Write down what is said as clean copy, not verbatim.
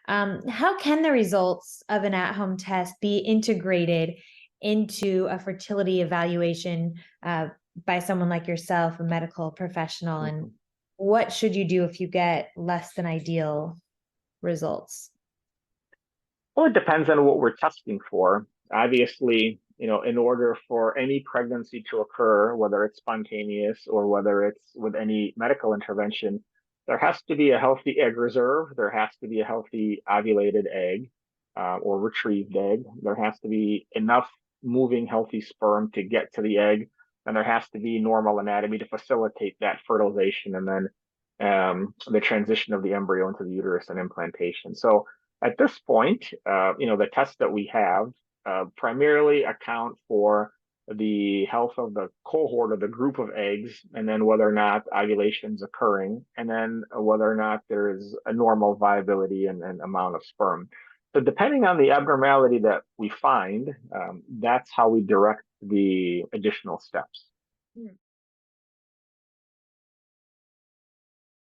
How can the results of an at-home test be integrated into a fertility evaluation by someone like yourself, a medical professional? And what should you do if you get less than ideal results? Well, it depends on what we're testing for. Obviously, in order for any pregnancy to occur, whether it's spontaneous or whether it's with any medical intervention, there has to be a healthy egg reserve. There has to be a healthy ovulated egg or retrieved egg. There has to be enough moving healthy sperm to get to the egg. And there has to be normal anatomy to facilitate that fertilization and then the transition of the embryo into the uterus and implantation. So at this point, the tests that we have primarily account for the health of the cohort or the group of eggs, and then whether or not ovulation is occurring, and then whether or not there is a normal viability and amount of sperm. So depending on the abnormality that we find, that's how we direct the additional steps.